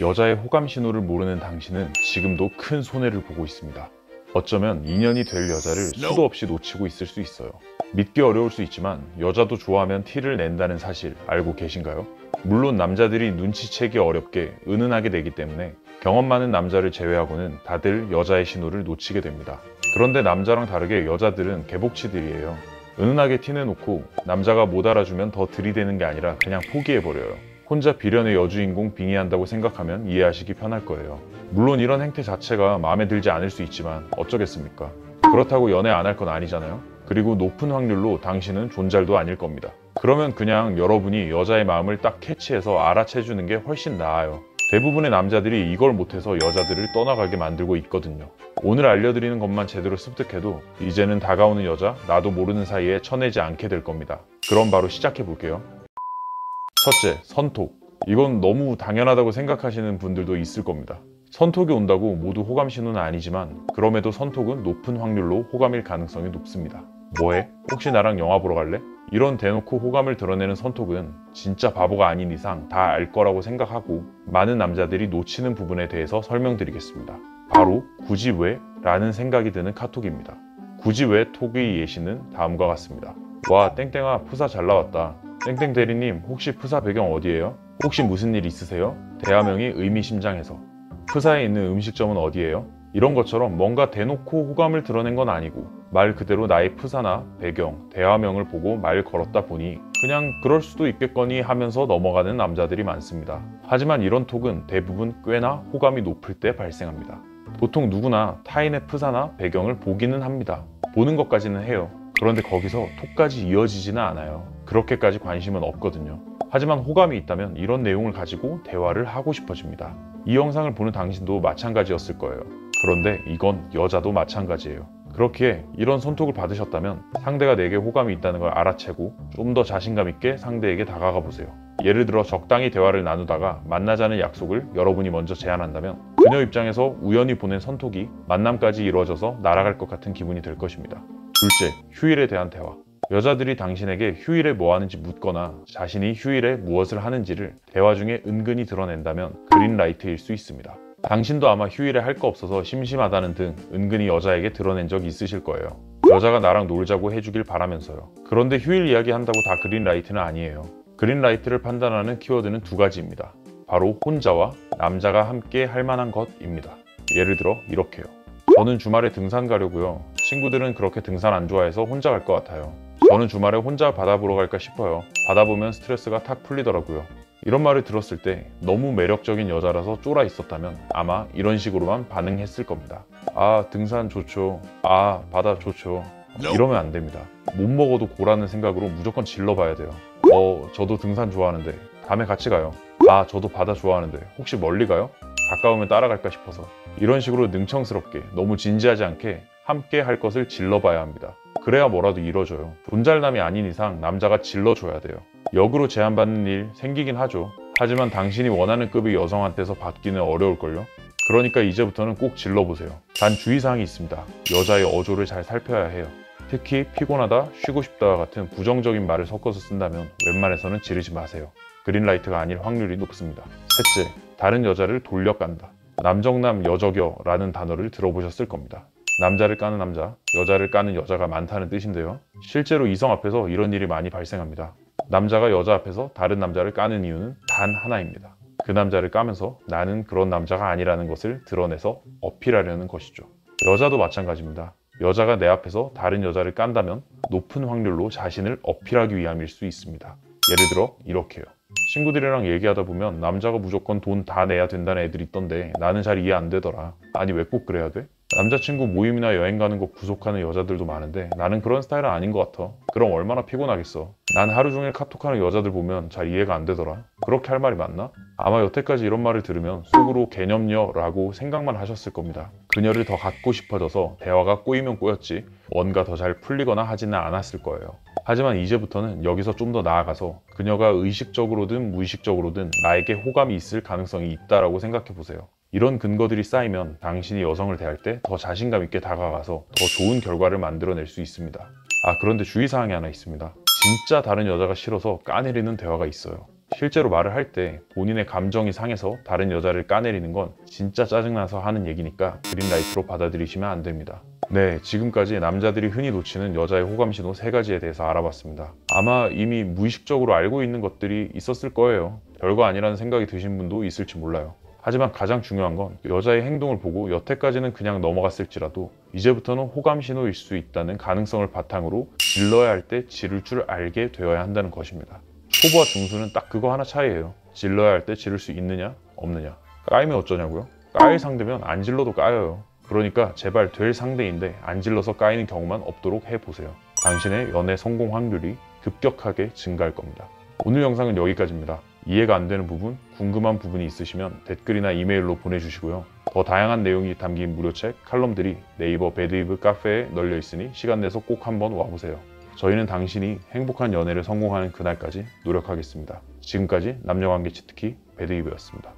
여자의 호감 신호를 모르는 당신은 지금도 큰 손해를 보고 있습니다. 어쩌면 인연이 될 여자를 수도 없이 놓치고 있을 수 있어요. 믿기 어려울 수 있지만 여자도 좋아하면 티를 낸다는 사실 알고 계신가요? 물론 남자들이 눈치채기 어렵게 은은하게 되기 때문에 경험 많은 남자를 제외하고는 다들 여자의 신호를 놓치게 됩니다. 그런데 남자랑 다르게 여자들은 개복치들이에요. 은은하게 티내놓고 남자가 못 알아주면 더 들이대는 게 아니라 그냥 포기해버려요. 혼자 비련의 여주인공 빙의한다고 생각하면 이해하시기 편할 거예요. 물론 이런 행태 자체가 마음에 들지 않을 수 있지만 어쩌겠습니까? 그렇다고 연애 안 할 건 아니잖아요? 그리고 높은 확률로 당신은 존잘도 아닐 겁니다. 그러면 그냥 여러분이 여자의 마음을 딱 캐치해서 알아채주는 게 훨씬 나아요. 대부분의 남자들이 이걸 못해서 여자들을 떠나가게 만들고 있거든요. 오늘 알려드리는 것만 제대로 습득해도 이제는 다가오는 여자 나도 모르는 사이에 쳐내지 않게 될 겁니다. 그럼 바로 시작해 볼게요. 첫째, 선톡. 이건 너무 당연하다고 생각하시는 분들도 있을 겁니다. 선톡이 온다고 모두 호감 신호는 아니지만 그럼에도 선톡은 높은 확률로 호감일 가능성이 높습니다. 뭐해? 혹시 나랑 영화 보러 갈래? 이런 대놓고 호감을 드러내는 선톡은 진짜 바보가 아닌 이상 다 알 거라고 생각하고 많은 남자들이 놓치는 부분에 대해서 설명드리겠습니다. 바로 굳이 왜? 라는 생각이 드는 카톡입니다. 굳이 왜 톡의 예시는 다음과 같습니다. 와 땡땡아 프사 잘 나왔다. 땡땡 대리님 혹시 프사 배경 어디예요? 혹시 무슨 일 있으세요? 대화명이 의미심장해서. 프사에 있는 음식점은 어디예요? 이런 것처럼 뭔가 대놓고 호감을 드러낸 건 아니고 말 그대로 나의 프사나 배경, 대화명을 보고 말 걸었다 보니 그냥 그럴 수도 있겠거니 하면서 넘어가는 남자들이 많습니다. 하지만 이런 톡은 대부분 꽤나 호감이 높을 때 발생합니다. 보통 누구나 타인의 프사나 배경을 보기는 합니다. 보는 것까지는 해요. 그런데 거기서 톡까지 이어지지는 않아요. 그렇게까지 관심은 없거든요. 하지만 호감이 있다면 이런 내용을 가지고 대화를 하고 싶어집니다. 이 영상을 보는 당신도 마찬가지였을 거예요. 그런데 이건 여자도 마찬가지예요. 그렇기에 이런 선톡을 받으셨다면 상대가 내게 호감이 있다는 걸 알아채고 좀 더 자신감 있게 상대에게 다가가 보세요. 예를 들어 적당히 대화를 나누다가 만나자는 약속을 여러분이 먼저 제안한다면 그녀 입장에서 우연히 보낸 선톡이 만남까지 이루어져서 날아갈 것 같은 기분이 들 것입니다. 둘째, 휴일에 대한 대화. 여자들이 당신에게 휴일에 뭐 하는지 묻거나 자신이 휴일에 무엇을 하는지를 대화 중에 은근히 드러낸다면 그린라이트일 수 있습니다. 당신도 아마 휴일에 할 거 없어서 심심하다는 등 은근히 여자에게 드러낸 적 있으실 거예요. 여자가 나랑 놀자고 해주길 바라면서요. 그런데 휴일 이야기 한다고 다 그린라이트는 아니에요. 그린라이트를 판단하는 키워드는 두 가지입니다. 바로 혼자와 남자가 함께 할 만한 것입니다. 예를 들어 이렇게요. 저는 주말에 등산 가려고요. 친구들은 그렇게 등산 안 좋아해서 혼자 갈 것 같아요. 저는 주말에 혼자 바다 보러 갈까 싶어요. 바다 보면 스트레스가 탁 풀리더라고요. 이런 말을 들었을 때 너무 매력적인 여자라서 쫄아 있었다면 아마 이런 식으로만 반응했을 겁니다. 아 등산 좋죠. 아 바다 좋죠. 이러면 안 됩니다. 못 먹어도 고라는 생각으로 무조건 질러봐야 돼요. 저도 등산 좋아하는데 다음에 같이 가요. 아 저도 바다 좋아하는데 혹시 멀리 가요? 가까우면 따라갈까 싶어서. 이런 식으로 능청스럽게 너무 진지하지 않게 함께 할 것을 질러봐야 합니다. 그래야 뭐라도 이뤄져요. 존잘남이 아닌 이상 남자가 질러줘야 돼요. 역으로 제안받는 일 생기긴 하죠. 하지만 당신이 원하는 급의 여성한테서 받기는 어려울걸요. 그러니까 이제부터는 꼭 질러보세요. 단 주의사항이 있습니다. 여자의 어조를 잘 살펴야 해요. 특히 피곤하다, 쉬고 싶다 같은 부정적인 말을 섞어서 쓴다면 웬만해서는 지르지 마세요. 그린라이트가 아닐 확률이 높습니다. 셋째, 다른 여자를 돌려간다. 남정남 여적여 라는 단어를 들어보셨을 겁니다. 남자를 까는 남자, 여자를 까는 여자가 많다는 뜻인데요. 실제로 이성 앞에서 이런 일이 많이 발생합니다. 남자가 여자 앞에서 다른 남자를 까는 이유는 단 하나입니다. 그 남자를 까면서 나는 그런 남자가 아니라는 것을 드러내서 어필하려는 것이죠. 여자도 마찬가지입니다. 여자가 내 앞에서 다른 여자를 깐다면 높은 확률로 자신을 어필하기 위함일 수 있습니다. 예를 들어 이렇게요. 친구들이랑 얘기하다 보면 남자가 무조건 돈 다 내야 된다는 애들이 있던데 나는 잘 이해 안 되더라. 아니 왜 꼭 그래야 돼? 남자친구 모임이나 여행 가는 거 구속하는 여자들도 많은데 나는 그런 스타일은 아닌 것 같아. 그럼 얼마나 피곤하겠어. 난 하루 종일 카톡하는 여자들 보면 잘 이해가 안 되더라. 그렇게 할 말이 맞나? 아마 여태까지 이런 말을 들으면 속으로 개념녀라고 생각만 하셨을 겁니다. 그녀를 더 갖고 싶어져서 대화가 꼬이면 꼬였지 뭔가 더 잘 풀리거나 하지는 않았을 거예요. 하지만 이제부터는 여기서 좀 더 나아가서 그녀가 의식적으로든 무의식적으로든 나에게 호감이 있을 가능성이 있다라고 생각해 보세요. 이런 근거들이 쌓이면 당신이 여성을 대할 때 더 자신감 있게 다가가서 더 좋은 결과를 만들어낼 수 있습니다. 그런데 주의사항이 하나 있습니다. 진짜 다른 여자가 싫어서 까내리는 대화가 있어요. 실제로 말을 할 때 본인의 감정이 상해서 다른 여자를 까내리는 건 진짜 짜증나서 하는 얘기니까 그린라이트로 받아들이시면 안 됩니다. 네, 지금까지 남자들이 흔히 놓치는 여자의 호감신호 3가지에 대해서 알아봤습니다. 아마 이미 무의식적으로 알고 있는 것들이 있었을 거예요. 별거 아니라는 생각이 드신 분도 있을지 몰라요. 하지만 가장 중요한 건 여자의 행동을 보고 여태까지는 그냥 넘어갔을지라도 이제부터는 호감신호일 수 있다는 가능성을 바탕으로 질러야 할 때 지를 줄 알게 되어야 한다는 것입니다. 초보와 중수는 딱 그거 하나 차이예요. 질러야 할 때 지를 수 있느냐 없느냐. 까이면 어쩌냐고요? 까일 상대면 안 질러도 까여요. 그러니까 제발 될 상대인데 안 질러서 까이는 경우만 없도록 해보세요. 당신의 연애 성공 확률이 급격하게 증가할 겁니다. 오늘 영상은 여기까지입니다. 이해가 안 되는 부분, 궁금한 부분이 있으시면 댓글이나 이메일로 보내주시고요. 더 다양한 내용이 담긴 무료책, 칼럼들이 네이버 배드이브 카페에 널려 있으니 시간 내서 꼭 한번 와보세요. 저희는 당신이 행복한 연애를 성공하는 그날까지 노력하겠습니다. 지금까지 남녀관계 치트키 배드이브였습니다.